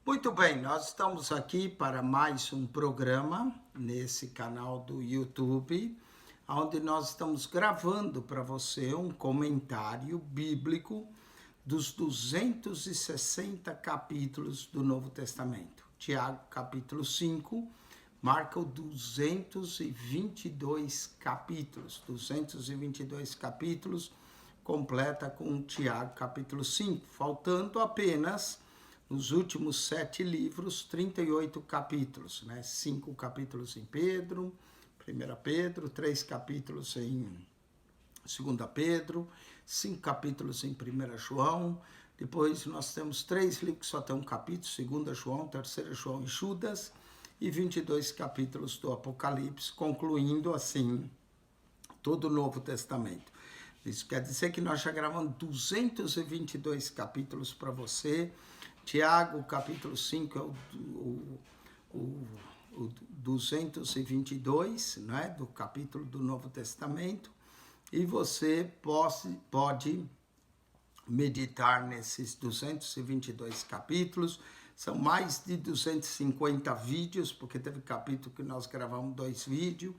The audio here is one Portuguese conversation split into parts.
Muito bem, nós estamos aqui para mais um programa nesse canal do YouTube, onde nós estamos gravando para você um comentário bíblico dos 260 capítulos do Novo Testamento. Tiago, capítulo 5, marca o 222 capítulos. 222 capítulos completa com Tiago, capítulo 5, faltando apenas nos últimos 7 livros, 38 capítulos, né? 5 capítulos em Pedro, 1 Pedro, 3 capítulos em 2 Pedro, 5 capítulos em 1 João, depois nós temos 3 livros que só tem um capítulo, 2 João, 3 João e Judas, e 22 capítulos do Apocalipse, concluindo assim todo o Novo Testamento. Isso quer dizer que nós já gravamos 222 capítulos para você. Tiago, capítulo 5, é o 222, né, do capítulo do Novo Testamento, e você pode meditar nesses 222 capítulos. São mais de 250 vídeos, porque teve capítulo que nós gravamos 2 vídeos,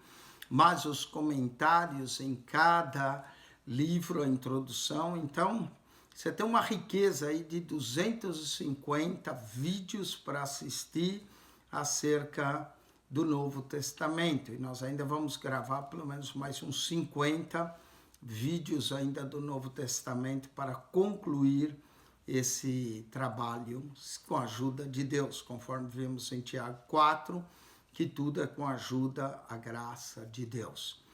mas os comentários em cada livro, a introdução. Então, você tem uma riqueza aí de 250 vídeos para assistir acerca do Novo Testamento. E nós ainda vamos gravar pelo menos mais uns 50 vídeos ainda do Novo Testamento para concluir esse trabalho com a ajuda de Deus, conforme vimos em Tiago 4, que tudo é com a ajuda, a graça de Deus.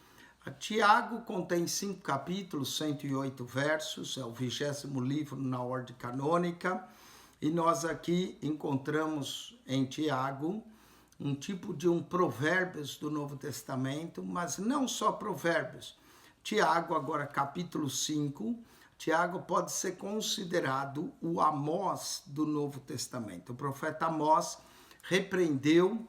Tiago contém 5 capítulos, 108 versos, é o 20º livro na ordem canônica, e nós aqui encontramos em Tiago um tipo de provérbios do Novo Testamento, mas não só provérbios. Tiago, agora capítulo 5, Tiago pode ser considerado o Amós do Novo Testamento. O profeta Amós repreendeu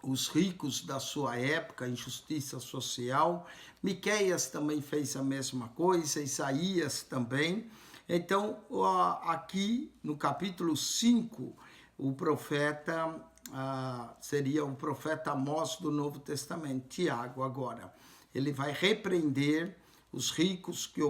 os ricos da sua época, injustiça social. Miqueias também fez a mesma coisa, Isaías também. Então, aqui no capítulo 5, o profeta seria o profeta Amós do Novo Testamento, Tiago agora. Ele vai repreender os ricos que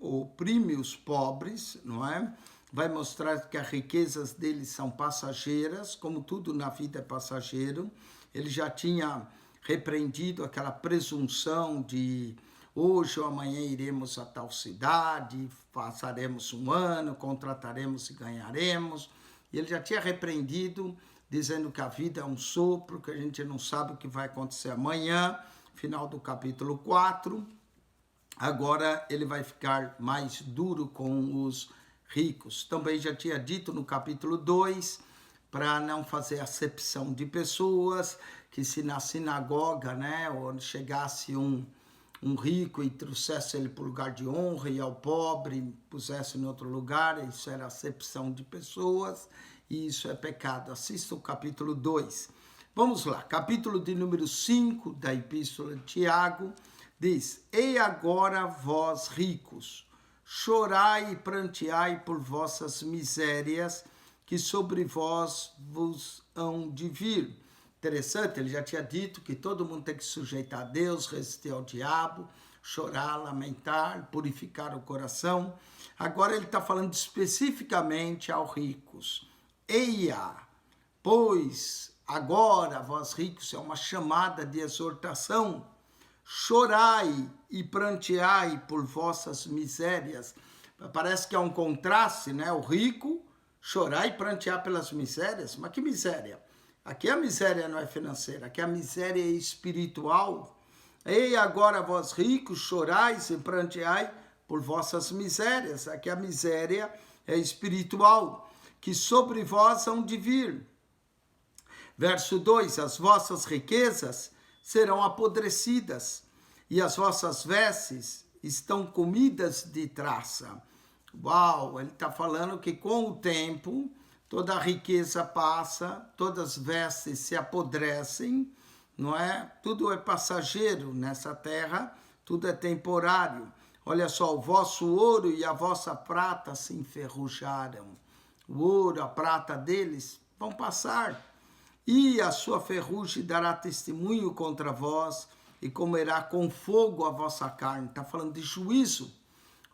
oprimem os pobres, não é? Vai mostrar que as riquezas deles são passageiras, como tudo na vida é passageiro. Ele já tinha repreendido aquela presunção de hoje ou amanhã iremos a tal cidade, passaremos um ano, contrataremos e ganharemos. E ele já tinha repreendido, dizendo que a vida é um sopro, que a gente não sabe o que vai acontecer amanhã, final do capítulo 4. Agora ele vai ficar mais duro com os ricos. Também já tinha dito no capítulo 2, para não fazer acepção de pessoas, que se na sinagoga, né, onde chegasse um rico e trouxesse ele para o lugar de honra, e ao pobre pusesse em outro lugar, isso era acepção de pessoas, e isso é pecado. Assista o capítulo 2. Vamos lá, capítulo de número 5 da Epístola de Tiago, diz: E agora vós ricos, chorai e pranteai por vossas misérias, que sobre vós vos hão de vir. Interessante, ele já tinha dito que todo mundo tem que sujeitar a Deus, resistir ao diabo, chorar, lamentar, purificar o coração. Agora ele está falando especificamente aos ricos. Eia, pois agora vós ricos, é uma chamada de exortação, chorai e pranteai por vossas misérias. Parece que é um contraste, né? O rico chorar e prantear pelas misérias. Mas que miséria? Aqui a miséria não é financeira, aqui a miséria é espiritual. Ei, agora vós ricos, chorais e pranteai por vossas misérias. Aqui a miséria é espiritual, que sobre vós hão de vir. Verso 2, as vossas riquezas serão apodrecidas, e as vossas vestes estão comidas de traça. Uau, ele está falando que com o tempo, toda a riqueza passa, todas as vestes se apodrecem, não é? Tudo é passageiro nessa terra, tudo é temporário. Olha só, o vosso ouro e a vossa prata se enferrujaram. o ouro, a prata deles vão passar. E a sua ferrugem dará testemunho contra vós, e comerá com fogo a vossa carne. Está falando de juízo.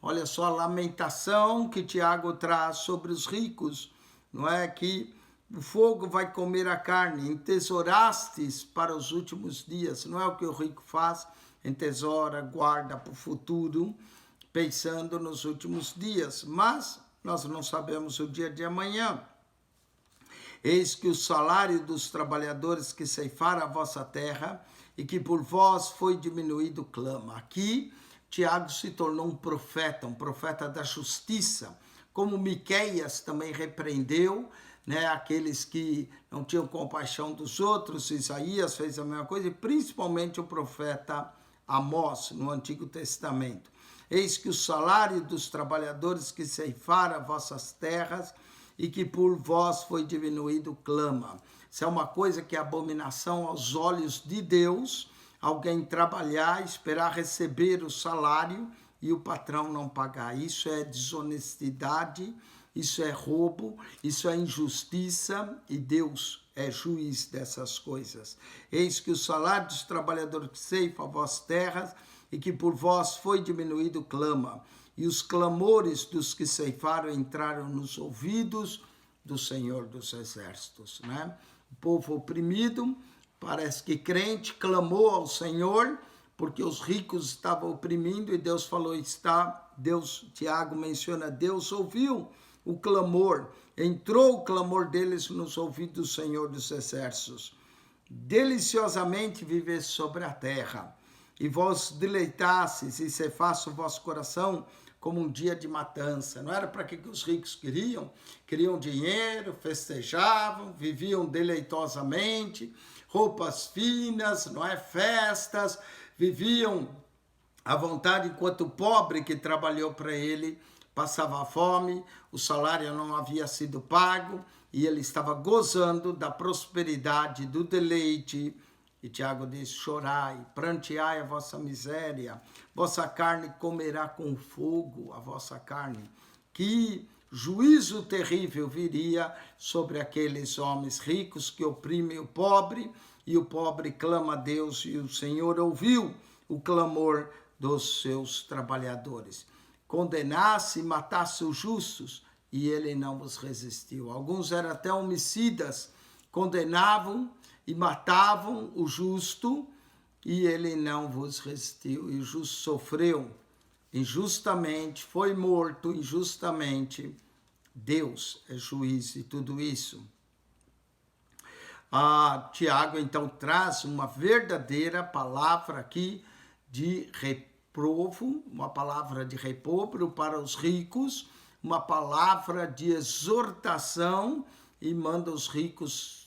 Olha só a lamentação que Tiago traz sobre os ricos, não é? Que o fogo vai comer a carne, entesourastes para os últimos dias. Não é o que o rico faz, entesoura, guarda para o futuro, pensando nos últimos dias. Mas nós não sabemos o dia de amanhã. Eis que o salário dos trabalhadores que ceifaram a vossa terra e que por vós foi diminuído clama. Aqui, Tiago se tornou um profeta da justiça, como Miqueias também repreendeu, né, aqueles que não tinham compaixão dos outros. Isaías fez a mesma coisa, e principalmente o profeta Amós, no Antigo Testamento. Eis que o salário dos trabalhadores que ceifaram as vossas terras e que por vós foi diminuído clama. Isso é uma coisa que é abominação aos olhos de Deus, alguém trabalhar, esperar receber o salário e o patrão não pagar. Isso é desonestidade, isso é roubo, isso é injustiça, e Deus é juiz dessas coisas. Eis que o salário dos trabalhadores que ceifam as vossas terras e que por vós foi diminuído clama, e os clamores dos que ceifaram entraram nos ouvidos do Senhor dos Exércitos, né? O povo oprimido, parece que crente, clamou ao Senhor, porque os ricos estavam oprimindo, e Deus falou, Tiago menciona, Deus ouviu o clamor, entrou o clamor deles nos ouvidos do Senhor dos Exércitos. Deliciosamente viver sobre a terra, e vós deleitasseis e cefasse o vosso coração como um dia de matança. Não era para que os ricos queriam? Queriam dinheiro, festejavam, viviam deleitosamente, roupas finas, não é? Festas, viviam à vontade, enquanto o pobre que trabalhou para ele passava fome, o salário não havia sido pago, e ele estava gozando da prosperidade, do deleite. E Tiago diz, chorai, pranteai a vossa miséria, vossa carne comerá com fogo, a vossa carne. Que juízo terrível viria sobre aqueles homens ricos que oprimem o pobre, e o pobre clama a Deus, e o Senhor ouviu o clamor dos seus trabalhadores. Condenasse e matasse os justos, e ele não vos resistiu. Alguns eram até homicidas, condenavam e matavam o justo, e ele não vos resistiu. E o justo sofreu injustamente, foi morto injustamente. Deus é juiz de tudo isso. Tiago, então, traz uma verdadeira palavra aqui de reprovo, uma palavra de repobro para os ricos, uma palavra de exortação, e manda os ricos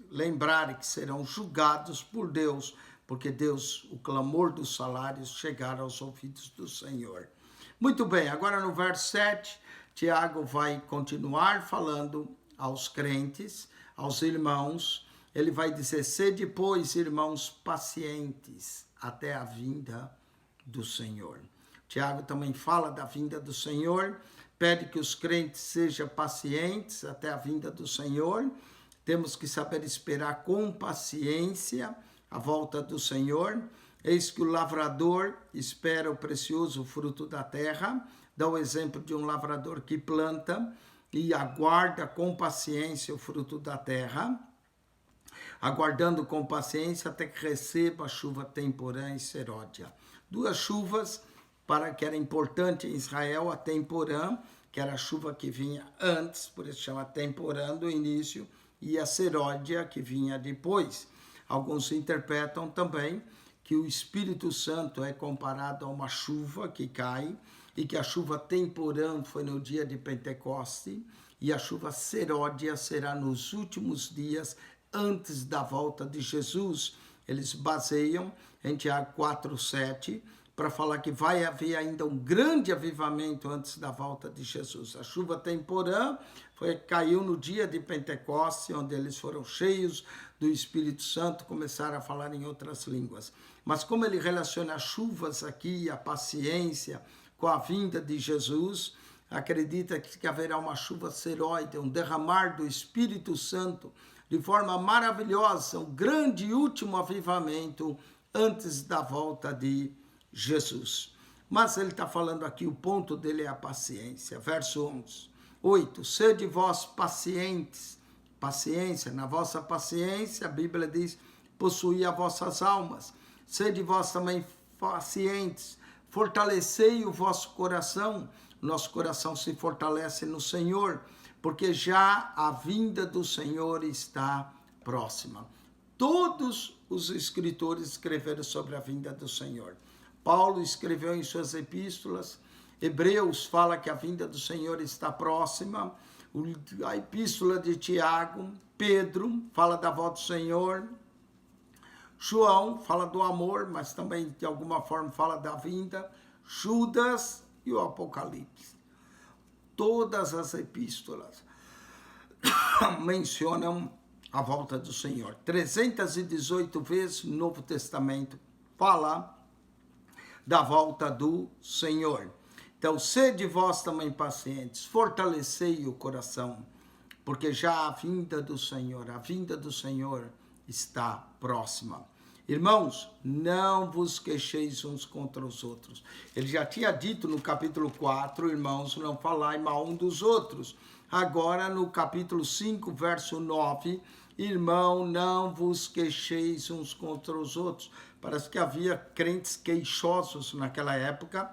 lembrarem que serão julgados por Deus, porque Deus, o clamor dos salários chegará aos ouvidos do Senhor. Muito bem, agora no verso 7, Tiago vai continuar falando aos crentes, aos irmãos. Ele vai dizer, sede, pois, irmãos, pacientes até a vinda do Senhor. Tiago também fala da vinda do Senhor, pede que os crentes sejam pacientes até a vinda do Senhor. Temos que saber esperar com paciência a volta do Senhor. Eis que o lavrador espera o precioso fruto da terra. Dá o exemplo de um lavrador que planta e aguarda com paciência o fruto da terra, aguardando com paciência até que receba a chuva temporã e seródia. Duas chuvas para que era importante em Israel, a temporã, que era a chuva que vinha antes, por isso chama temporã do início, e a seródia, que vinha depois. Alguns interpretam também que o Espírito Santo é comparado a uma chuva que cai, e que a chuva temporã foi no dia de Pentecoste, e a chuva seródia será nos últimos dias antes da volta de Jesus. Eles baseiam em Tiago 4:7 para falar que vai haver ainda um grande avivamento antes da volta de Jesus. A chuva temporã caiu no dia de Pentecoste, onde eles foram cheios do Espírito Santo, começaram a falar em outras línguas. Mas como ele relaciona as chuvas aqui, a paciência, com a vinda de Jesus, acredita que haverá uma chuva seróide, um derramar do Espírito Santo de forma maravilhosa, um grande e último avivamento antes da volta de Jesus. Mas ele está falando aqui, o ponto dele é a paciência. Verso 8, sede vós pacientes, paciência, na vossa paciência, a Bíblia diz, possuí as vossas almas. Sede vós também pacientes, fortalecei o vosso coração. Nosso coração se fortalece no Senhor, porque já a vinda do Senhor está próxima. Todos os escritores escreveram sobre a vinda do Senhor. Paulo escreveu em suas epístolas, Hebreus fala que a vinda do Senhor está próxima, a epístola de Tiago, Pedro fala da volta do Senhor, João fala do amor, mas também de alguma forma fala da vinda, Judas e o Apocalipse. Todas as epístolas mencionam a volta do Senhor. 318 vezes no Novo Testamento fala da volta do Senhor. Então, sede vós também pacientes, fortalecei o coração, porque já a vinda do Senhor está próxima. Irmãos, não vos queixeis uns contra os outros. Ele já tinha dito no capítulo 4, irmãos, não falai mal um dos outros. Agora, no capítulo 5, verso 9, irmão, não vos queixeis uns contra os outros. Parece que havia crentes queixosos naquela época,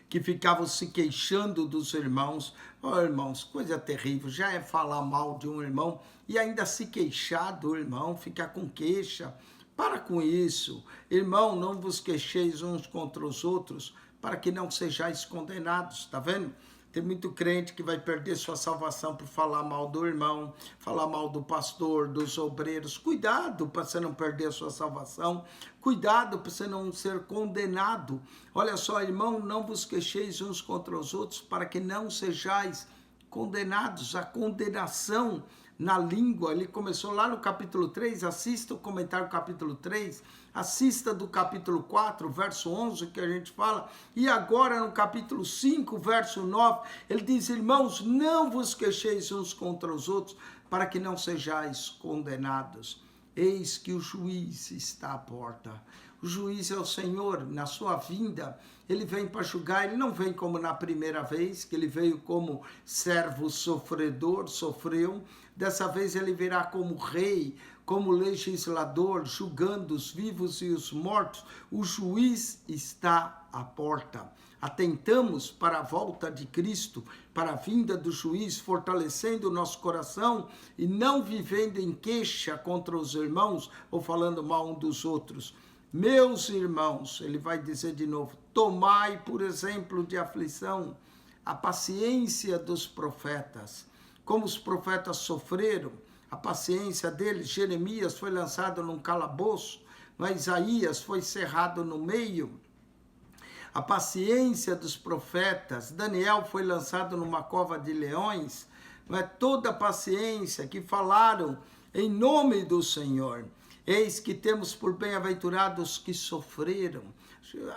que ficavam se queixando dos irmãos. Oh, irmãos, coisa terrível, já é falar mal de um irmão e ainda se queixar do irmão, ficar com queixa. Para com isso, irmão, não vos queixeis uns contra os outros, para que não sejais condenados, tá vendo? Tem muito crente que vai perder sua salvação por falar mal do irmão, falar mal do pastor, dos obreiros. Cuidado para você não perder sua salvação. Cuidado para você não ser condenado. Olha só, irmão, não vos queixeis uns contra os outros para que não sejais condenados. A condenação na língua, ele começou lá no capítulo 3, assista o comentário do capítulo 3, assista do capítulo 4, verso 11, que a gente fala, e agora no capítulo 5, verso 9, ele diz, irmãos, não vos queixeis uns contra os outros, para que não sejais condenados. Eis que o juiz está à porta. O juiz é o Senhor, na sua vinda, ele vem para julgar, ele não vem como na primeira vez, que ele veio como servo sofredor, sofreu. Dessa vez ele virá como rei, como legislador, julgando os vivos e os mortos. O juiz está à porta. Atentamos para a volta de Cristo, para a vinda do juiz, fortalecendo o nosso coração e não vivendo em queixa contra os irmãos ou falando mal um dos outros. Meus irmãos, ele vai dizer de novo, tomai por exemplo de aflição a paciência dos profetas. Como os profetas sofreram, a paciência deles, Jeremias foi lançado num calabouço, mas Isaías foi cerrado no meio. A paciência dos profetas, Daniel foi lançado numa cova de leões, não é? Toda a paciência que falaram em nome do Senhor. Eis que temos por bem-aventurados que sofreram.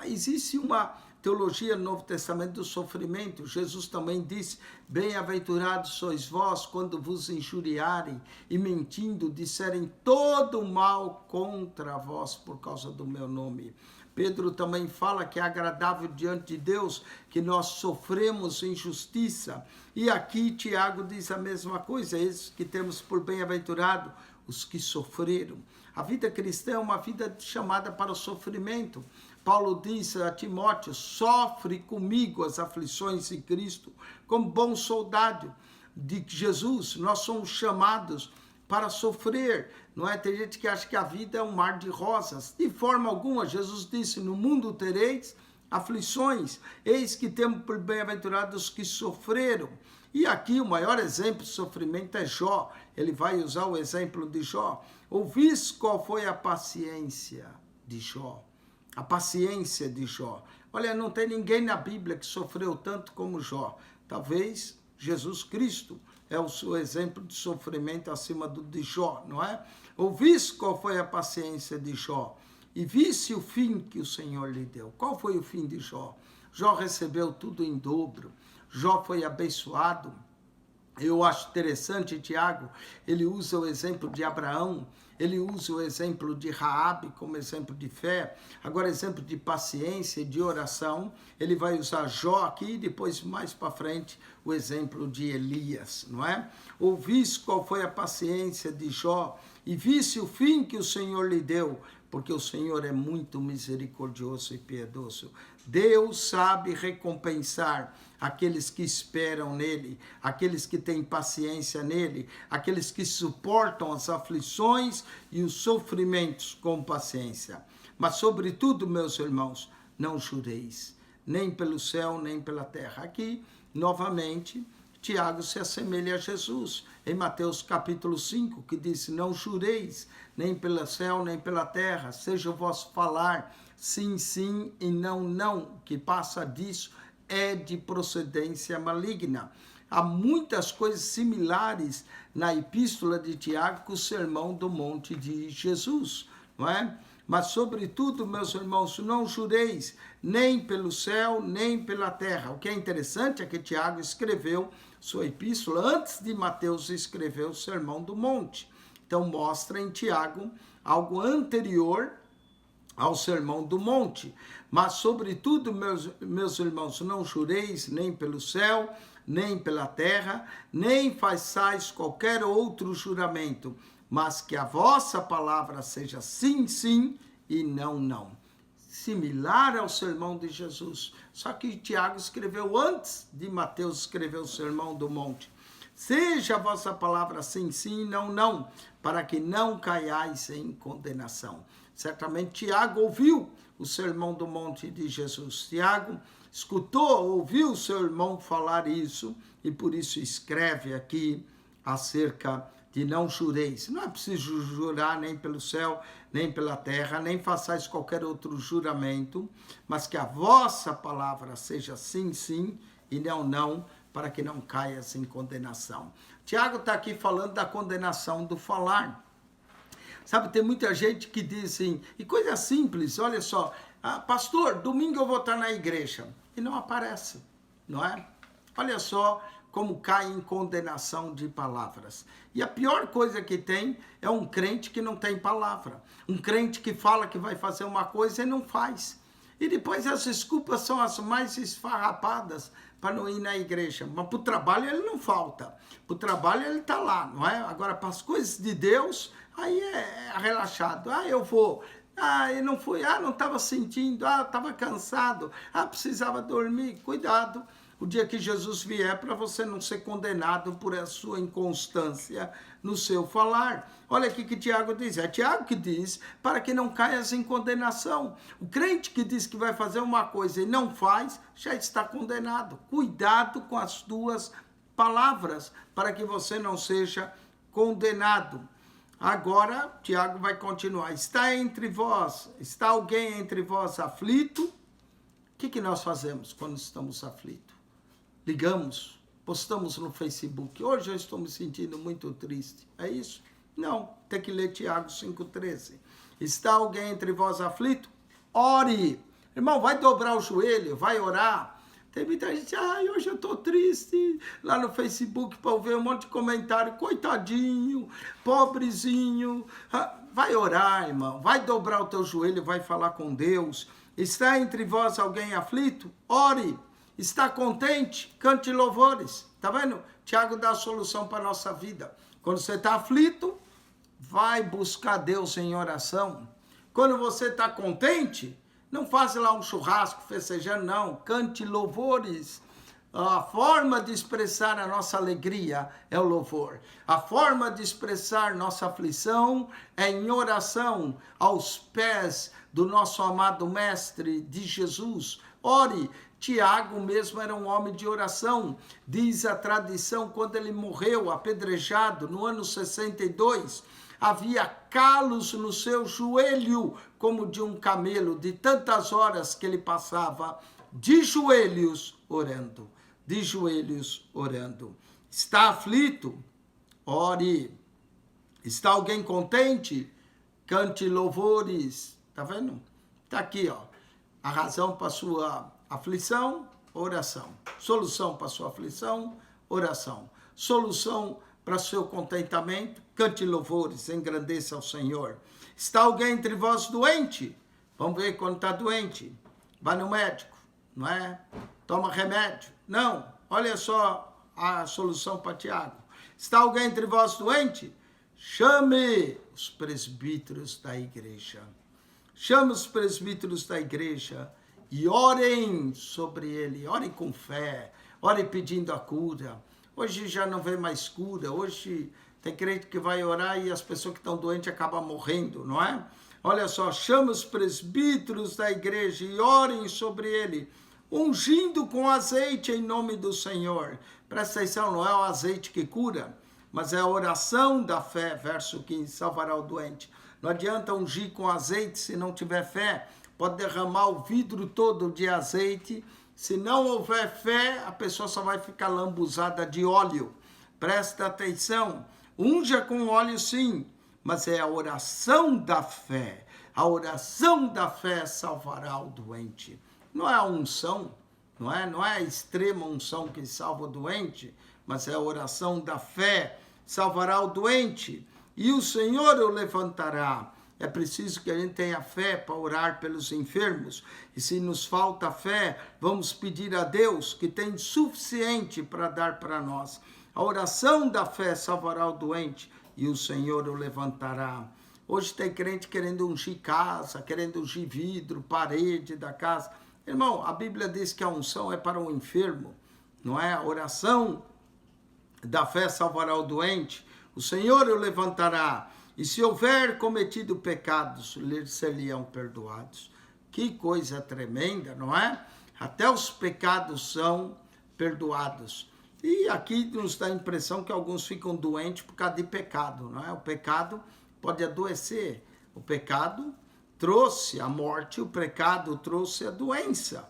Existe uma teologia no Novo Testamento do sofrimento. Jesus também disse, bem-aventurados sois vós quando vos injuriarem e mentindo disserem todo o mal contra vós por causa do meu nome. Pedro também fala que é agradável diante de Deus que nós sofremos injustiça. E aqui Tiago diz a mesma coisa, esses que temos por bem-aventurado os que sofreram. A vida cristã é uma vida chamada para o sofrimento. Paulo diz a Timóteo, sofre comigo as aflições de Cristo, como bom soldado de Jesus. Nós somos chamados para sofrer, não é? Tem gente que acha que a vida é um mar de rosas. De forma alguma, Jesus disse, no mundo tereis aflições, eis que temos por bem-aventurados que sofreram. E aqui o maior exemplo de sofrimento é Jó. Ele vai usar o exemplo de Jó. Ouvis qual foi a paciência de Jó? A paciência de Jó. Olha, não tem ninguém na Bíblia que sofreu tanto como Jó. Talvez Jesus Cristo é o seu exemplo de sofrimento acima do de Jó, não é? Ouvis qual foi a paciência de Jó? E visse o fim que o Senhor lhe deu. Qual foi o fim de Jó? Jó recebeu tudo em dobro. Jó foi abençoado. Eu acho interessante, Tiago, ele usa o exemplo de Abraão, ele usa o exemplo de Raabe como exemplo de fé, agora exemplo de paciência e de oração, ele vai usar Jó aqui e depois mais para frente o exemplo de Elias, não é? Ouvisse qual foi a paciência de Jó e visse o fim que o Senhor lhe deu, porque o Senhor é muito misericordioso e piedoso. Deus sabe recompensar aqueles que esperam nele, aqueles que têm paciência nele, aqueles que suportam as aflições e os sofrimentos com paciência. Mas, sobretudo, meus irmãos, não jureis, nem pelo céu, nem pela terra. Aqui, novamente, Tiago se assemelha a Jesus, em Mateus capítulo 5, que diz, não jureis, nem pelo céu, nem pela terra, seja o vosso falar, sim, sim, e não, não, que passa disso, é de procedência maligna. Há muitas coisas similares na epístola de Tiago com o sermão do monte de Jesus, não é? Mas, sobretudo, meus irmãos, não jureis nem pelo céu, nem pela terra. O que é interessante é que Tiago escreveu sua epístola antes de Mateus escrever o sermão do monte. Então, mostra em Tiago algo anterior ao sermão do monte. Mas, sobretudo, meus irmãos, não jureis nem pelo céu, nem pela terra, nem façais qualquer outro juramento, mas que a vossa palavra seja sim, sim e não, não. Similar ao sermão de Jesus. Só que Tiago escreveu antes de Mateus escrever o sermão do monte. Seja a vossa palavra sim, sim e não, não, para que não caiais em condenação. Certamente Tiago ouviu o sermão do monte de Jesus. Tiago escutou, ouviu o seu irmão falar isso e por isso escreve aqui acerca de não jureis. Não é preciso jurar nem pelo céu, nem pela terra, nem façais qualquer outro juramento, mas que a vossa palavra seja sim, sim e não, não, para que não caias em condenação. Tiago está aqui falando da condenação do falar. Sabe, tem muita gente que diz assim, e coisa simples, olha só, pastor, domingo eu vou estar na igreja, e não aparece, não é? Olha só como cai em condenação de palavras. E a pior coisa que tem é um crente que não tem palavra, um crente que fala que vai fazer uma coisa e não faz. E depois as desculpas são as mais esfarrapadas para não ir na igreja. Mas para o trabalho ele não falta, para o trabalho ele está lá, não é? Agora, para as coisas de Deus, aí é relaxado. Eu vou. Eu não fui. Não estava sentindo. Estava cansado. Precisava dormir. Cuidado. O dia que Jesus vier, para você não ser condenado por a sua inconstância no seu falar. Olha aqui que Tiago diz. É Tiago que diz para que não caias em condenação. O crente que diz que vai fazer uma coisa e não faz, já está condenado. Cuidado com as tuas palavras, para que você não seja condenado. Agora, Tiago vai continuar. Está alguém entre vós aflito? O que nós fazemos quando estamos aflitos? Ligamos, postamos no Facebook. Hoje eu estou me sentindo muito triste. É isso? Não, tem que ler Tiago 5,13. Está alguém entre vós aflito? Ore. Irmão, vai dobrar o joelho, vai orar. Tem muita gente, hoje eu estou triste, lá no Facebook para ver um monte de comentário, coitadinho, pobrezinho. Vai orar, irmão, vai dobrar o teu joelho, vai falar com Deus. Está entre vós alguém aflito? Ore. Está contente? Cante louvores. Tá vendo? Tiago dá a solução para a nossa vida. Quando você está aflito, vai buscar Deus em oração. Quando você está contente, não faça lá um churrasco festejando, não. Cante louvores. A forma de expressar a nossa alegria é o louvor. A forma de expressar nossa aflição é em oração aos pés do nosso amado Mestre de Jesus. Ore. Tiago mesmo era um homem de oração. Diz a tradição, quando ele morreu apedrejado no ano 62, havia calos no seu joelho, como de um camelo, de tantas horas que ele passava de joelhos orando. De joelhos orando. Está aflito? Ore. Está alguém contente? Cante louvores. Tá vendo? Tá aqui, ó. A razão para sua aflição, oração. Solução para sua aflição, oração. Solução para seu contentamento, cante louvores, engrandeça ao Senhor. Está alguém entre vós doente? Vamos ver quando está doente. Vai no médico, não é? Toma remédio. Não, olha só a solução para Tiago. Está alguém entre vós doente? Chame os presbíteros da igreja. Chame os presbíteros da igreja e orem sobre ele. Orem com fé, orem pedindo a cura. Hoje já não vem mais cura. Hoje tem crente que vai orar e as pessoas que estão doentes acabam morrendo, não é? Olha só, chame os presbíteros da igreja e orem sobre ele, ungindo com azeite em nome do Senhor. Presta atenção, não é o azeite que cura, mas é a oração da fé, verso 15, salvará o doente. Não adianta ungir com azeite se não tiver fé. Pode derramar o vidro todo de azeite. Se não houver fé, a pessoa só vai ficar lambuzada de óleo. Presta atenção. Unja com óleo sim, mas é a oração da fé. A oração da fé salvará o doente. Não é a unção, não é a extrema unção que salva o doente, mas é a oração da fé. Salvará o doente e o Senhor o levantará. É preciso que a gente tenha fé para orar pelos enfermos. E se nos falta fé, vamos pedir a Deus que tem suficiente para dar para nós. A oração da fé salvará o doente e o Senhor o levantará. Hoje tem crente querendo ungir casa, querendo ungir vidro, parede da casa. Irmão, a Bíblia diz que a unção é para o enfermo, não é? A oração da fé salvará o doente, o Senhor o levantará, e se houver cometido pecados, ser-lhe-ão perdoados. Que coisa tremenda, não é? Até os pecados são perdoados. E aqui nos dá a impressão que alguns ficam doentes por causa de pecado, não é? O pecado pode adoecer. O pecado trouxe a morte, o pecado trouxe a doença,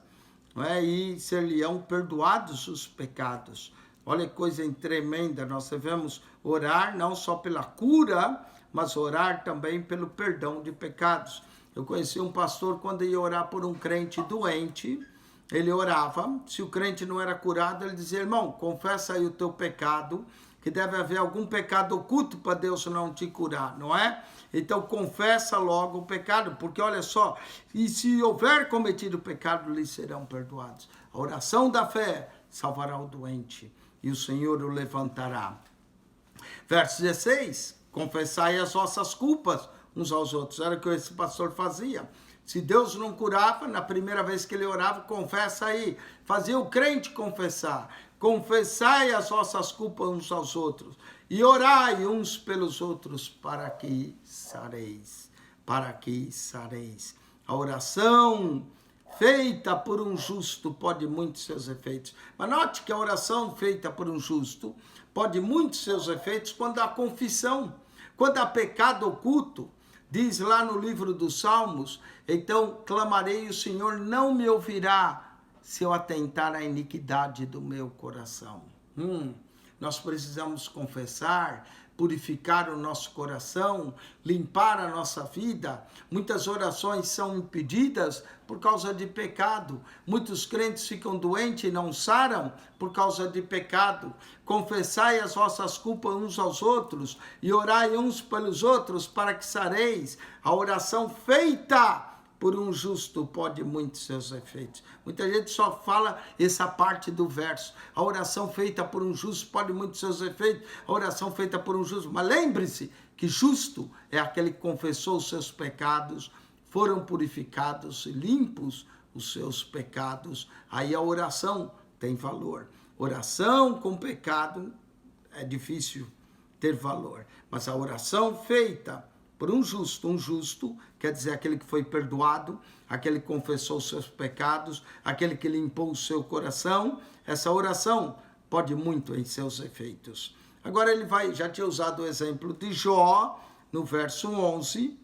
não é? E ser-lhe-ão perdoados os pecados. Olha que coisa tremenda, nós devemos orar não só pela cura, mas orar também pelo perdão de pecados. Eu conheci um pastor, quando ia orar por um crente doente, ele orava, se o crente não era curado, ele dizia, irmão, confessa aí o teu pecado, que deve haver algum pecado oculto para Deus não te curar, não é? Então confessa logo o pecado, porque olha só, e se houver cometido pecado, lhes serão perdoados. A oração da fé salvará o doente e o Senhor o levantará. Verso 16, confessai as vossas culpas uns aos outros. Era o que esse pastor fazia. Se Deus não curava, na primeira vez que ele orava, confessa aí. Fazia o crente confessar. Confessai as vossas culpas uns aos outros. E orai uns pelos outros para que sareis. Para que sareis. A oração feita por um justo pode muito seus efeitos. Mas note que a oração feita por um justo pode muito seus efeitos quando há confissão, quando há pecado oculto. Diz lá no livro dos Salmos, então clamarei, o Senhor não me ouvirá se eu atentar à iniquidade do meu coração. Nós precisamos confessar, purificar o nosso coração, limpar a nossa vida. Muitas orações são impedidas por causa de pecado. Muitos crentes ficam doentes e não saram por causa de pecado. Confessai as vossas culpas uns aos outros e orai uns pelos outros para que sareis. A oração feita por um justo pode muito seus efeitos. Muita gente só fala essa parte do verso. A oração feita por um justo pode muito seus efeitos. A oração feita por um justo. Mas lembre-se que justo é aquele que confessou os seus pecados, foram purificados e limpos os seus pecados. Aí a oração tem valor. Oração com pecado é difícil ter valor. Mas a oração feita por um justo quer dizer aquele que foi perdoado, aquele que confessou os seus pecados, aquele que limpou o seu coração, essa oração pode muito em seus efeitos. Agora ele já tinha usado o exemplo de Jó, no verso 11,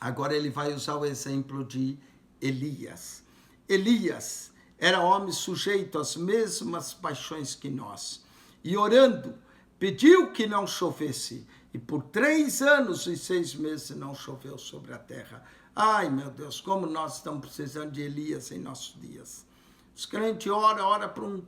agora ele vai usar o exemplo de Elias. Elias era homem sujeito às mesmas paixões que nós, e orando, pediu que não chovesse, e por 3 anos e 6 meses não choveu sobre a terra. Ai, meu Deus, como nós estamos precisando de Elias em nossos dias. Os crentes ora para um